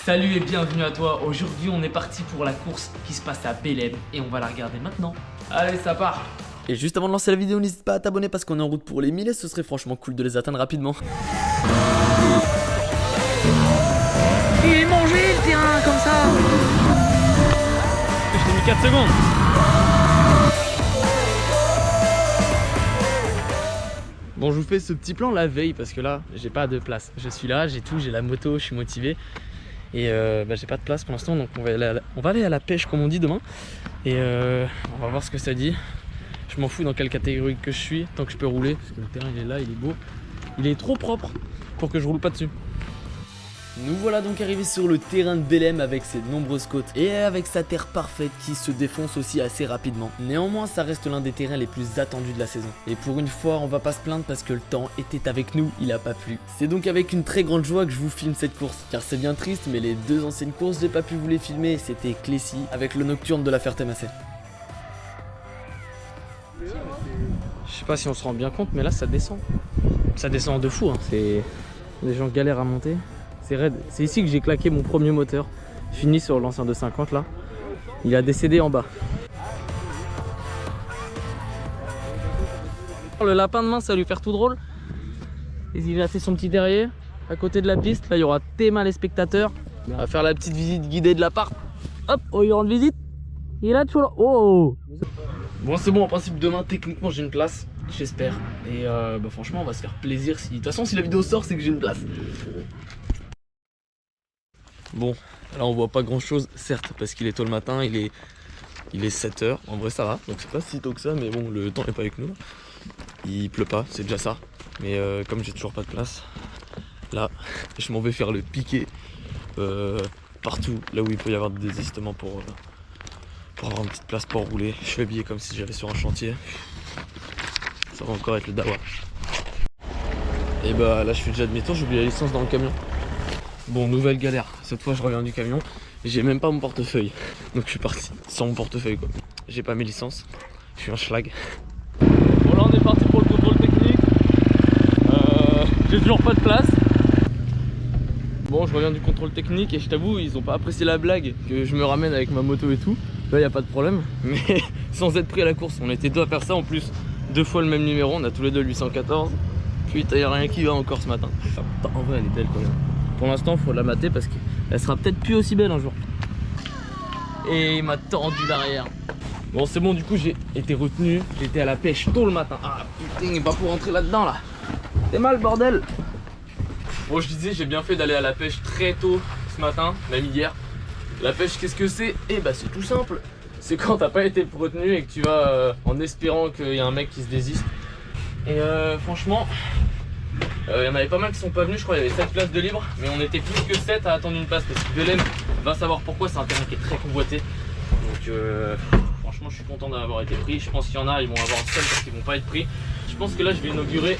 Salut et bienvenue à toi. Aujourd'hui on est parti pour la course qui se passe à Belém et on va la regarder maintenant. Allez, ça part. Et juste avant de lancer la vidéo, n'hésite pas à t'abonner parce qu'on est en route pour les 1000 et ce serait franchement cool de les atteindre rapidement. Il est mangé le terrain comme ça. Je t'ai mis 4 secondes. Bon, je vous fais ce petit plan la veille parce que là j'ai pas de place. Je suis là, j'ai tout, j'ai la moto, je suis motivé. Et j'ai pas de place pour l'instant, donc on va aller à la pêche comme on dit demain. Et on va voir ce que ça dit. Je m'en fous dans quelle catégorie que je suis, tant que je peux rouler, parce que le terrain il est là, il est beau. Il est trop propre pour que je roule pas dessus. Nous voilà donc arrivés sur le terrain de Belém avec ses nombreuses côtes et avec sa terre parfaite qui se défonce aussi assez rapidement. Néanmoins, ça reste l'un des terrains les plus attendus de la saison. Et pour une fois, on va pas se plaindre parce que le temps était avec nous, il a pas plu. C'est donc avec une très grande joie que je vous filme cette course, car c'est bien triste, mais les deux anciennes courses, j'ai pas pu vous les filmer, c'était Clécy avec le Nocturne de la Ferté-Macé. Je sais pas si on se rend bien compte, mais là ça descend. Ça descend de fou, hein. Les gens galèrent à monter. C'est raide. C'est ici que j'ai claqué mon premier moteur. Fini sur l'ancien 250 là. Il a décédé en bas. Le lapin de main, ça va lui faire tout drôle. Et il a fait son petit derrière à côté de la piste. Là, il y aura tellement les spectateurs. On va faire la petite visite guidée de l'appart. Hop, oh, il rend visite. Il est là, toujours là. Oh. Bon, c'est bon. En principe, demain, techniquement, j'ai une place. J'espère. Et franchement, on va se faire plaisir. De toute façon, si la vidéo sort, c'est que j'ai une place. Bon, là on voit pas grand chose, certes, parce qu'il est tôt le matin, il est 7h, en vrai ça va, donc c'est pas si tôt que ça, mais bon, le temps est pas avec nous. Il pleut pas, c'est déjà ça, mais comme j'ai toujours pas de place, là, je m'en vais faire le piqué partout, là où il peut y avoir des désistements pour avoir une petite place pour rouler. Je suis habillé comme si j'allais sur un chantier, ça va encore être le dawa. Et bah là je suis déjà demi-tour, j'ai oublié la licence dans le camion. Bon, nouvelle galère, cette fois je reviens du camion et j'ai même pas mon portefeuille. Donc je suis parti sans mon portefeuille quoi. J'ai pas mes licences, je suis un schlag. Bon là on est parti pour le contrôle technique. J'ai toujours pas de place. Bon, je reviens du contrôle technique et je t'avoue, ils ont pas apprécié la blague que je me ramène avec ma moto et tout. Là y a pas de problème, mais sans être pris à la course. On était deux à faire ça, en plus 2 fois le même numéro, on a tous les deux le 814. Putain, y a rien qui va encore ce matin. En vrai elle est belle quand même. Pour l'instant, il faut la mater parce qu'elle sera peut-être plus aussi belle un jour. Et il m'a tendu l'arrière. Bon, c'est bon, du coup, j'ai été retenu. J'étais à la pêche tôt le matin. Ah putain, il va pour rentrer là-dedans là. C'est mal, bordel. Bon, je disais, j'ai bien fait d'aller à la pêche très tôt ce matin, même hier. La pêche, qu'est-ce que c'est? Eh bah, c'est tout simple. C'est quand t'as pas été retenu et que tu vas en espérant qu'il y a un mec qui se désiste. Et franchement. Il y en avait pas mal qui sont pas venus, je crois qu'il y avait 7 places de libre, mais on était plus que 7 à attendre une place parce que Belém va savoir pourquoi, c'est un terrain qui est très convoité. Donc franchement je suis content d'avoir été pris. Je pense qu'il y en a, ils vont avoir un seul parce qu'ils vont pas être pris. Je pense que là je vais inaugurer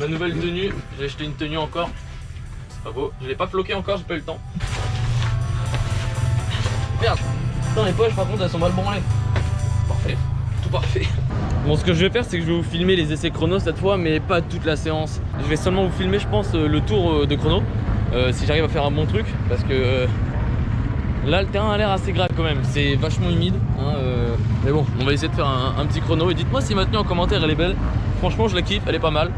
ma nouvelle tenue. J'ai acheté une tenue encore, c'est pas beau, je l'ai pas floqué encore, j'ai pas eu le temps. Merde, putain les poches par contre elles sont mal branlées. Parfait, tout parfait. Bon, ce que je vais faire, c'est que je vais vous filmer les essais chrono cette fois, mais pas toute la séance. Je vais seulement vous filmer, je pense, le tour de chrono, si j'arrive à faire un bon truc, parce que là, le terrain a l'air assez grave quand même. C'est vachement humide, hein, mais bon, on va essayer de faire un petit chrono. Et dites-moi si ma tenue en commentaire elle est belle. Franchement, je la kiffe, elle est pas mal.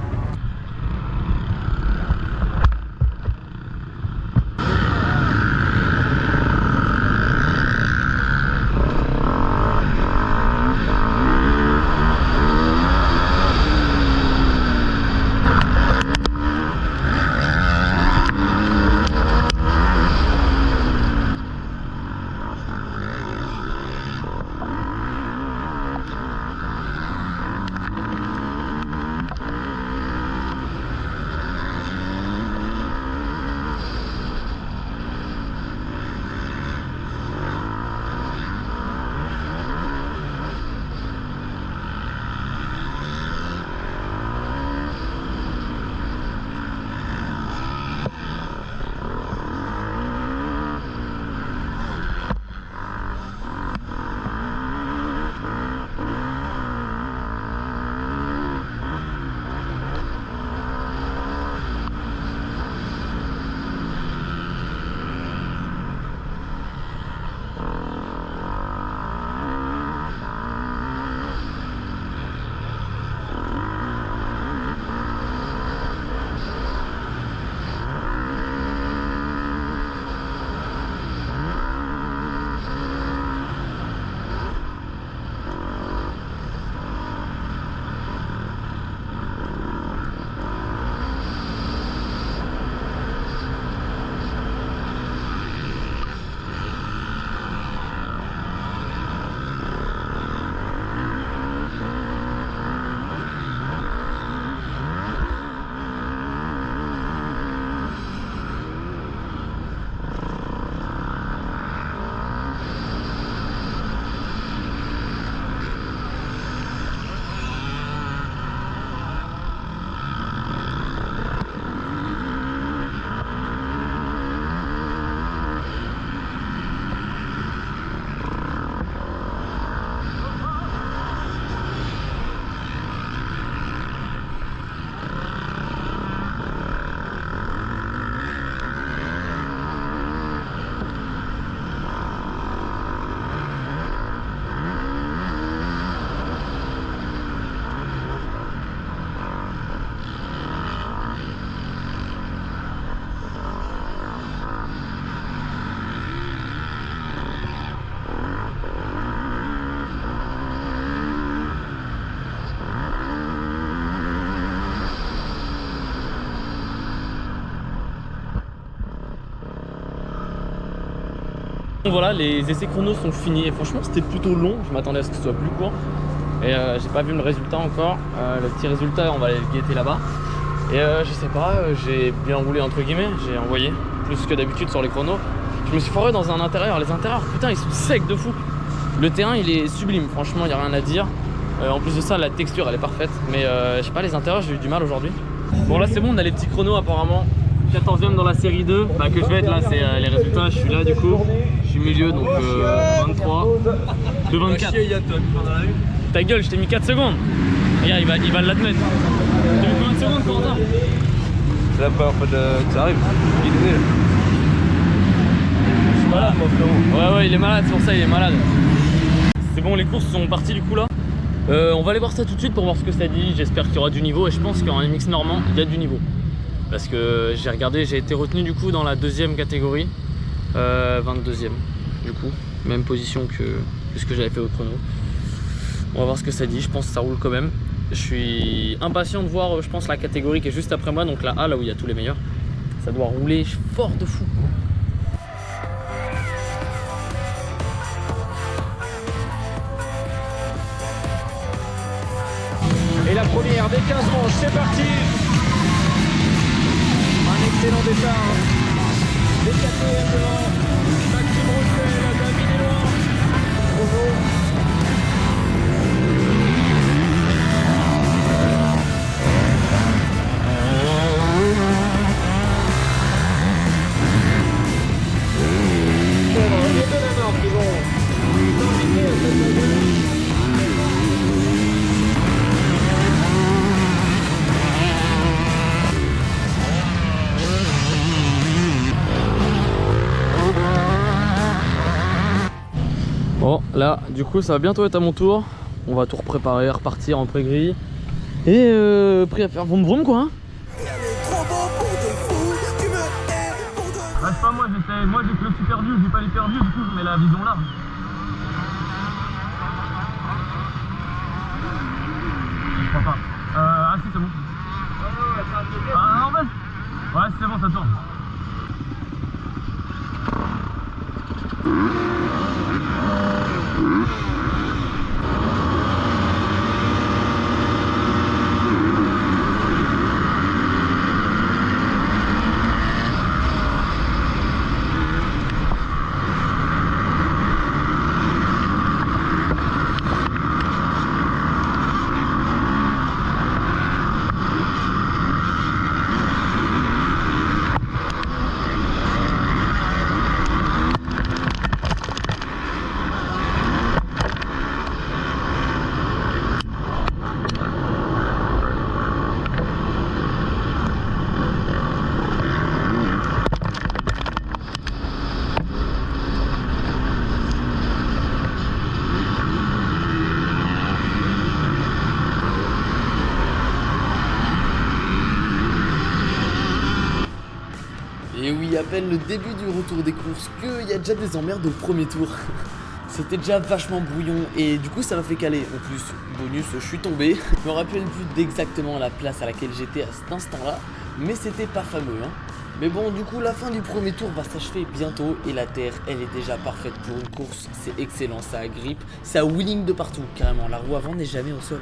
Donc voilà, les essais chronos sont finis et franchement c'était plutôt long, je m'attendais à ce que ce soit plus court. Et j'ai pas vu le résultat encore, le petit résultat on va aller le guetter là-bas. Et je sais pas, j'ai bien roulé entre guillemets, j'ai envoyé plus que d'habitude sur les chronos. Je me suis foiré dans un intérieur, les intérieurs putain ils sont secs de fou. Le terrain il est sublime, franchement il n'y a rien à dire. En plus de ça la texture elle est parfaite, mais je sais pas, les intérieurs j'ai eu du mal aujourd'hui. Bon là c'est bon, on a les petits chronos apparemment. 14e dans la série 2, bah, que je vais être là, c'est les résultats, je suis là du coup, je suis milieu donc 23, de 24. Ta gueule, je t'ai mis 4 secondes. Regarde, il va l'admettre. T'as mis combien de secondes Corentin? C'est la première fois que ça arrive, il est né. Je suis malade moi frérot. Ouais il est malade, c'est pour ça il est malade. C'est bon, les courses sont parties du coup là. On va aller voir ça tout de suite pour voir ce que ça dit, j'espère qu'il y aura du niveau et je pense qu'en MX normand il y a du niveau. Parce que j'ai regardé, j'ai été retenu du coup dans la deuxième catégorie, 22e du coup, même position que ce que j'avais fait au chrono. On va voir ce que ça dit, je pense que ça roule quand même. Je suis impatient de voir, je pense, la catégorie qui est juste après moi, donc la A, là où il y a tous les meilleurs. Ça doit rouler fort de fou. Et la première des 15 manches, c'est parti. Un excellent départ. Les 4e devant Maxime Roussel, David est loin. Bonjour. Bon là du coup ça va bientôt être à mon tour. On va tout préparer, repartir en pré-grille. Et prêt à faire vroom vroom quoi hein. Reste pas moi j'ai que le super vieux, j'ai pas l'hyper vieux, du coup je mets la vision là. Je crois pas. Ah si c'est bon. Ah non vas-y. Ouais c'est bon ça tourne. Et oui, à peine le début du retour des courses qu'il y a déjà des emmerdes au premier tour. C'était déjà vachement brouillon et du coup ça m'a fait caler. En plus, bonus, je suis tombé. Je me rappelle plus d'exactement la place à laquelle j'étais à cet instant-là, mais c'était pas fameux hein. Mais bon, du coup la fin du premier tour va s'achever bientôt et la terre elle est déjà parfaite pour une course. C'est excellent, ça agrippe, ça wheeling de partout carrément. La roue avant n'est jamais au sol.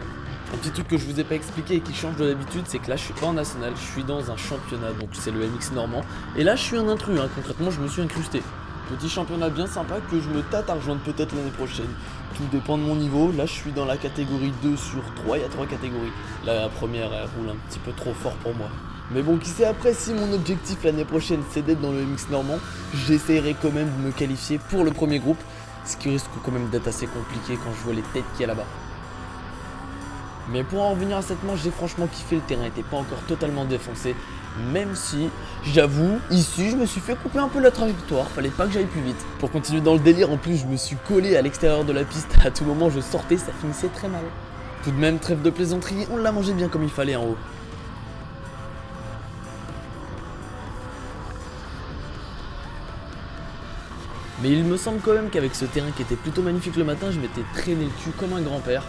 Un petit truc que je vous ai pas expliqué et qui change de d'habitude, c'est que là je suis pas en national, je suis dans un championnat, donc c'est le MX normand. Et là je suis un intrus, hein. Concrètement je me suis incrusté. Petit championnat bien sympa que je me tâte à rejoindre peut-être l'année prochaine. Tout dépend de mon niveau, là je suis dans la catégorie 2 sur 3, il y a 3 catégories. La première elle roule un petit peu trop fort pour moi. Mais bon, qui sait après, si mon objectif l'année prochaine c'est d'être dans le MX normand, j'essaierai quand même de me qualifier pour le premier groupe, ce qui risque quand même d'être assez compliqué quand je vois les têtes qu'il y a là-bas. Mais pour en revenir à cette manche, j'ai franchement kiffé, le terrain n'était pas encore totalement défoncé. Même si, j'avoue, ici je me suis fait couper un peu la trajectoire, fallait pas que j'aille plus vite. Pour continuer dans le délire, en plus je me suis collé à l'extérieur de la piste, à tout moment je sortais, ça finissait très mal. Tout de même, trêve de plaisanterie, on l'a mangé bien comme il fallait en haut. Mais il me semble quand même qu'avec ce terrain qui était plutôt magnifique le matin, je m'étais traîné le cul comme un grand-père.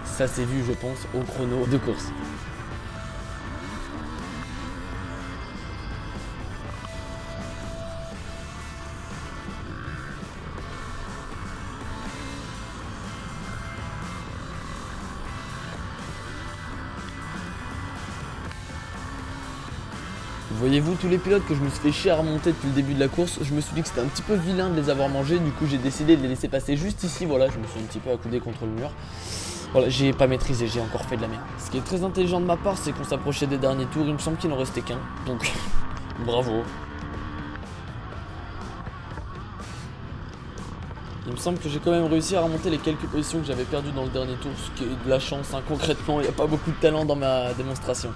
Ça s'est vu je pense au chrono de course. Voyez-vous, tous les pilotes que je me suis fait chier à remonter depuis le début de la course, je me suis dit que c'était un petit peu vilain de les avoir mangés, du coup j'ai décidé de les laisser passer juste ici, voilà, je me suis un petit peu accoudé contre le mur. Voilà, j'ai pas maîtrisé, j'ai encore fait de la merde. Ce qui est très intelligent de ma part, c'est qu'on s'approchait des derniers tours, il me semble qu'il n'en restait qu'un, donc bravo. Il me semble que j'ai quand même réussi à remonter les quelques positions que j'avais perdues dans le dernier tour, ce qui est de la chance, hein. Concrètement, il n'y a pas beaucoup de talent dans ma démonstration.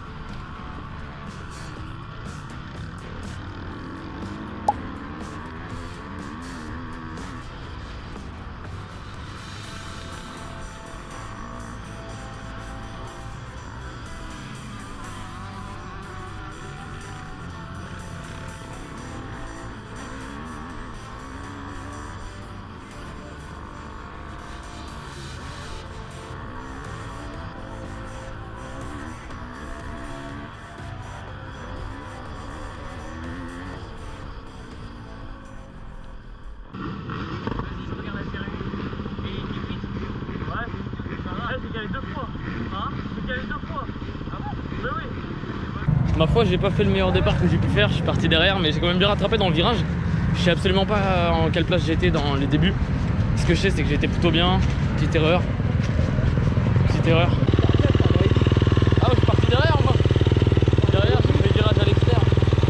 Ma foi, j'ai pas fait le meilleur départ que j'ai pu faire, je suis parti derrière, mais j'ai quand même bien rattrapé dans le virage. Je sais absolument pas en quelle place j'étais dans les débuts. Ce que je sais, c'est que j'étais plutôt bien. Petite erreur. Petite erreur. Ah ouais, je suis parti derrière moi. Derrière, j'ai fait le virage à l'extérieur.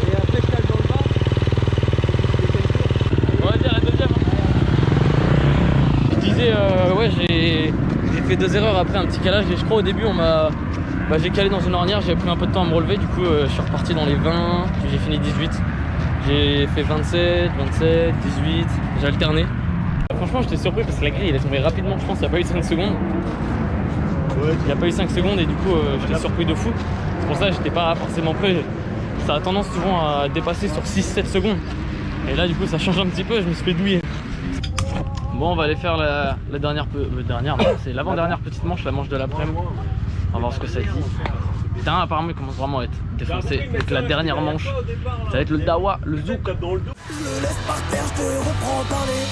Et après, je cale dans le bas. On va dire la deuxième. Je disais, ouais, j'ai fait 2 erreurs après un petit calage. Et je crois au début, j'ai calé dans une ornière, j'ai pris un peu de temps à me relever, du coup je suis reparti dans les 20, puis j'ai fini 18. J'ai fait 27, 27, 18, j'ai alterné. Franchement j'étais surpris parce que la grille elle est tombée rapidement, je pense qu'il n'y a pas eu 5 secondes. Il n'y a pas eu 5 secondes et du coup j'étais surpris de fou. C'est pour ça que j'étais pas forcément prêt. Ça a tendance souvent à dépasser sur 6-7 secondes. Et là du coup ça change un petit peu, je me suis fait douiller. Bon, on va aller faire la dernière, c'est l'avant-dernière petite manche, la manche de l'après-midi. On va voir ce que ça dit. Le terrain apparemment il commence vraiment à être défoncé. Donc la dernière manche, ça va être le Dawa, le Zouk. Je le laisse par terre, je te reprends par les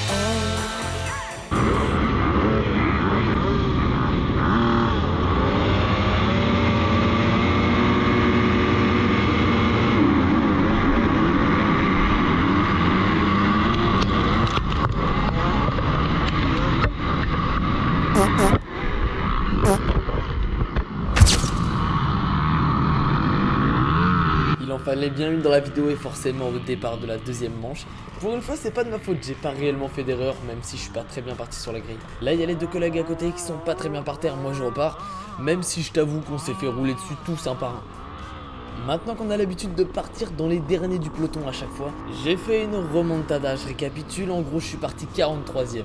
Il en fallait bien une dans la vidéo et forcément au départ de la deuxième manche. Pour une fois c'est pas de ma faute, j'ai pas réellement fait d'erreur même si je suis pas très bien parti sur la grille. Là il y a les deux collègues à côté qui sont pas très bien par terre, moi je repars. Même si je t'avoue qu'on s'est fait rouler dessus tous un par un. Maintenant qu'on a l'habitude de partir dans les derniers du peloton à chaque fois, j'ai fait une remontada, je récapitule, en gros je suis parti 43ème.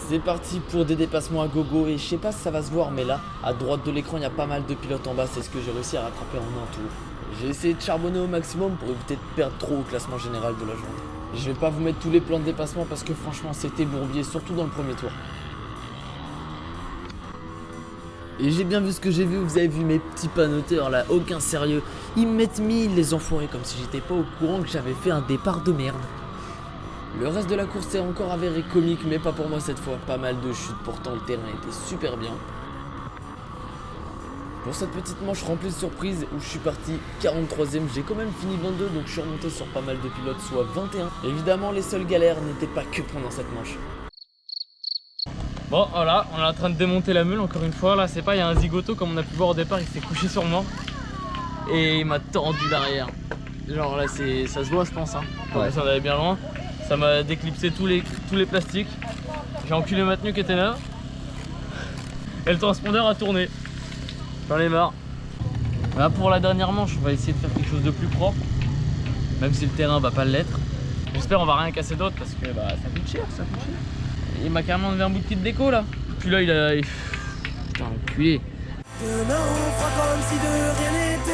C'est parti pour des dépassements à gogo et je sais pas si ça va se voir mais là, à droite de l'écran il y a pas mal de pilotes en bas, c'est ce que j'ai réussi à rattraper en un tour. J'ai essayé de charbonner au maximum pour éviter de perdre trop au classement général de la journée. Je vais pas vous mettre tous les plans de dépassement parce que franchement c'était bourbier, surtout dans le premier tour. Et j'ai bien vu ce que j'ai vu, vous avez vu mes petits panoteurs là, aucun sérieux. Ils me mettent 1000 les enfoirés comme si j'étais pas au courant que j'avais fait un départ de merde. Le reste de la course s'est encore avéré comique mais pas pour moi cette fois, pas mal de chutes, pourtant le terrain était super bien. Pour cette petite manche remplie de surprises où je suis parti 43ème, j'ai quand même fini 22 donc je suis remonté sur pas mal de pilotes, soit 21. Évidemment les seules galères n'étaient pas que pendant cette manche. Bon voilà, on est en train de démonter la meule encore une fois. Là c'est pas, il y a un zigoto comme on a pu voir au départ, il s'est couché sur moi. Et il m'a tordu l'arrière. Genre là ça se voit je pense hein. Ouais. Ça allait bien loin. Ça m'a déclipsé tous les plastiques. J'ai enculé ma tenue qui était là. Et le transpondeur a tourné. J'en ai marre. Voilà pour la dernière manche, on va essayer de faire quelque chose de plus propre. Même si le terrain va pas l'être. J'espère on va rien casser d'autre parce que bah, ça coûte cher, ça coûte cher. Il m'a carrément enlevé un bout de kit déco là. Puis là il a... Putain enculé. Demain on fera comme si de rien n'était.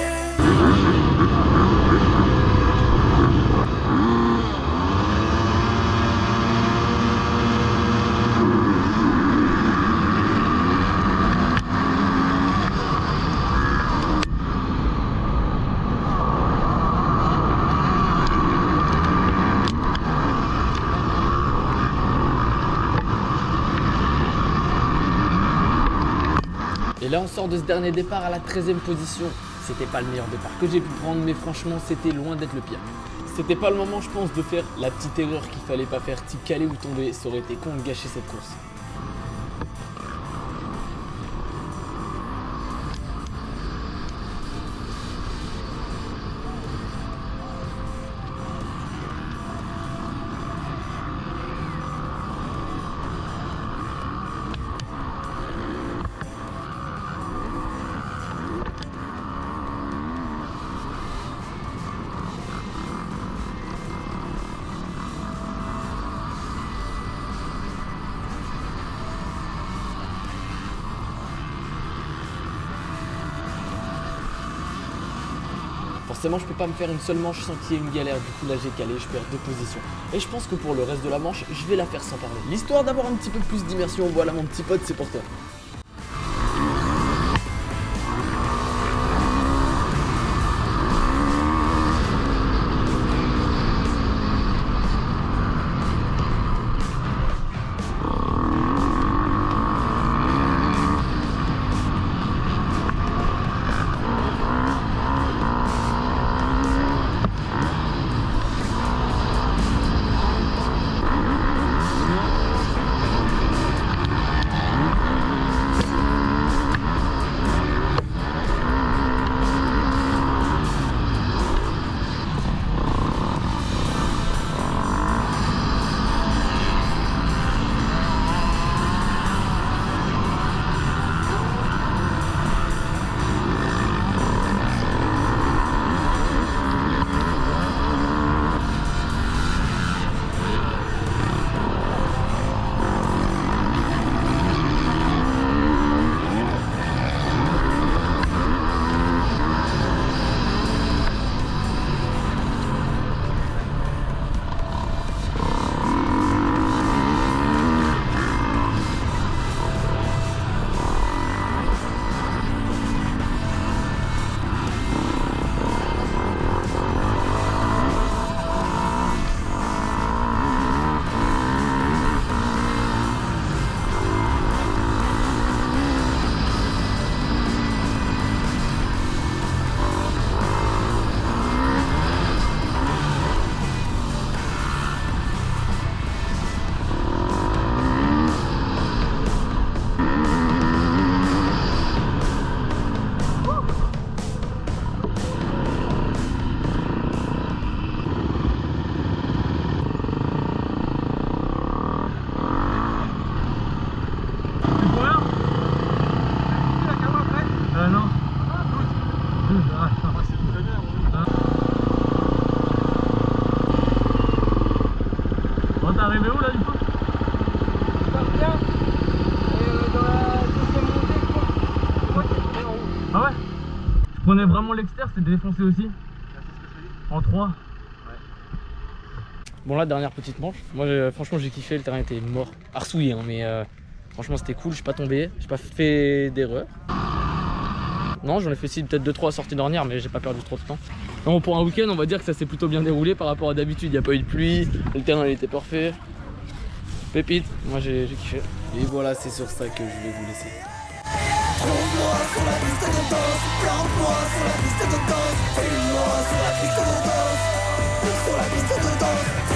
Et là on sort de ce dernier départ à la 13ème position. C'était pas le meilleur départ que j'ai pu prendre, mais franchement c'était loin d'être le pire. C'était pas le moment je pense de faire la petite erreur qu'il fallait pas faire, type caler ou tomber, ça aurait été con de gâcher cette course. Forcément je peux pas me faire une seule manche sans qu'il y ait une galère, du coup là j'ai calé, je perds 2 positions. Et je pense que pour le reste de la manche, je vais la faire sans parler. L'histoire d'avoir un petit peu plus d'immersion, voilà mon petit pote, c'est pour toi. Prenez vraiment l'extérieur, c'est défoncé aussi. En 3. Bon là, dernière petite manche. Moi franchement j'ai kiffé, le terrain était mort. Arsouillé hein, mais franchement c'était cool, je suis pas tombé, j'ai pas fait d'erreur. Non, j'en ai fait peut-être 2-3 sorties d'ornière, mais j'ai pas perdu trop de temps. Non, pour un week-end on va dire que ça s'est plutôt bien déroulé par rapport à d'habitude, il n'y a pas eu de pluie, le terrain il était parfait. Pépite, moi j'ai kiffé. Et voilà, c'est sur ça que je vais vous laisser. Trouve-moi sur la piste de danse, plante-moi sur la piste de danse, fume-moi sur la piste de danse, sur la piste de danse.